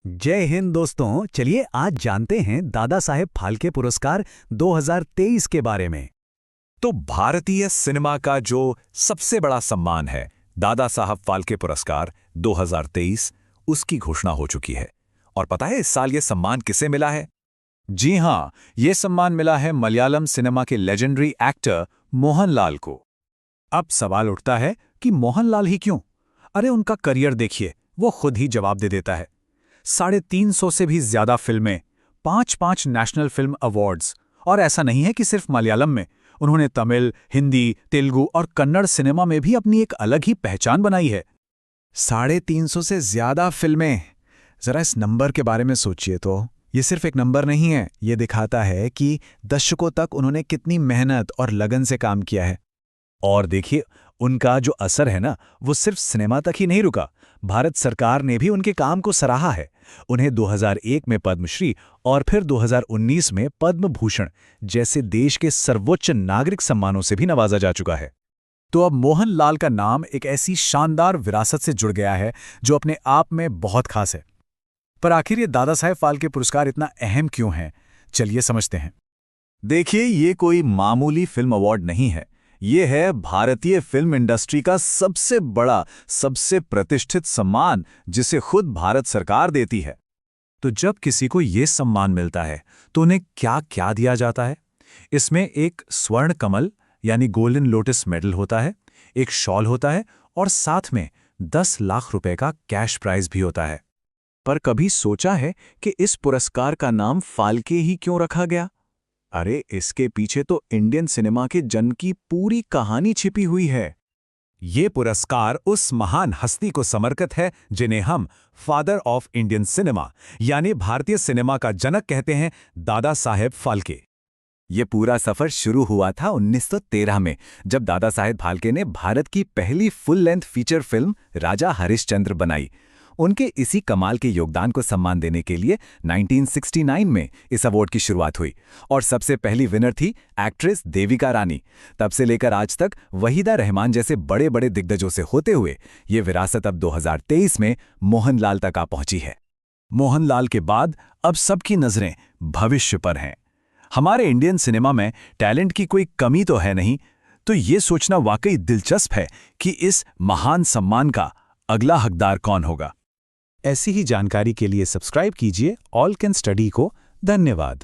जय हिंद दोस्तों। चलिए आज जानते हैं दादा साहेब फाल्के पुरस्कार 2023 के बारे में। तो भारतीय सिनेमा का जो सबसे बड़ा सम्मान है दादा साहब फाल्के पुरस्कार 2023, उसकी घोषणा हो चुकी है। और पता है इस साल ये सम्मान किसे मिला है? जी हां, ये सम्मान मिला है मलयालम सिनेमा के लेजेंडरी एक्टर मोहनलाल को। अब सवाल उठता है कि मोहनलाल ही क्यों? अरे उनका करियर देखिए, वो खुद ही जवाब दे देता है। 350 से भी ज्यादा फिल्में, 5 नेशनल फिल्म अवार्ड्स, और ऐसा नहीं है कि सिर्फ मलयालम में, उन्होंने तमिल, हिंदी, तेलुगु और कन्नड़ सिनेमा में भी अपनी एक अलग ही पहचान बनाई है। 350 से ज्यादा फिल्में। जरा इस नंबर के बारे में सोचिए तो। ये सिर्फ एक नंबर नहीं है, ये दिखाता है कि दशकों तक उन्होंने कितनी मेहनत और लगन से काम किया है। और देखिए, उनका जो असर है ना, वो सिर्फ सिनेमा तक ही नहीं रुका। भारत सरकार ने भी उनके काम को सराहा है। उन्हें 2001 में पद्मश्री और फिर 2019 में पद्म भूषण जैसे देश के सर्वोच्च नागरिक सम्मानों से भी नवाजा जा चुका है। तो अब मोहनलाल का नाम एक ऐसी शानदार विरासत से जुड़ गया है जो अपने आप में बहुत खास है। पर आखिर ये दादा साहेब फाल्के पुरस्कार इतना अहम क्यों है? चलिए समझते हैं। देखिए, ये कोई मामूली फिल्म अवार्ड नहीं है। ये है भारतीय फिल्म इंडस्ट्री का सबसे बड़ा, सबसे प्रतिष्ठित सम्मान, जिसे खुद भारत सरकार देती है। तो जब किसी को ये सम्मान मिलता है तो उन्हें क्या क्या दिया जाता है? इसमें एक स्वर्ण कमल यानी गोल्डन लोटस मेडल होता है, एक शॉल होता है और साथ में 10 लाख रुपए का कैश प्राइज भी होता है। पर कभी सोचा है कि इस पुरस्कार का नाम फाल्के ही क्यों रखा गया? अरे इसके पीछे तो इंडियन सिनेमा के जन्म की पूरी कहानी छिपी हुई है। ये पुरस्कार उस महान हस्ती को समर्पित है जिन्हें हम फादर ऑफ इंडियन सिनेमा यानी भारतीय सिनेमा का जनक कहते हैं, दादा साहेब फाल्के। ये पूरा सफर शुरू हुआ था 1913 में, जब दादा साहेब फाल्के ने भारत की पहली फुल लेंथ फीचर फिल्म राजा हरिश्चंद्र बनाई। उनके इसी कमाल के योगदान को सम्मान देने के लिए 1969 में इस अवार्ड की शुरुआत हुई और सबसे पहली विनर थी एक्ट्रेस देविका रानी। तब से लेकर आज तक वहीदा रहमान जैसे बड़े बड़े दिग्गजों से होते हुए ये विरासत अब 2023 में मोहनलाल तक आ पहुंची है। मोहनलाल के बाद अब सबकी नजरें भविष्य पर हैं। हमारे इंडियन सिनेमा में टैलेंट की कोई कमी तो है नहीं, तो ये सोचना वाकई दिलचस्प है कि इस महान सम्मान का अगला हकदार कौन होगा। ऐसी ही जानकारी के लिए सब्सक्राइब कीजिए ऑल कैन स्टडी को। धन्यवाद।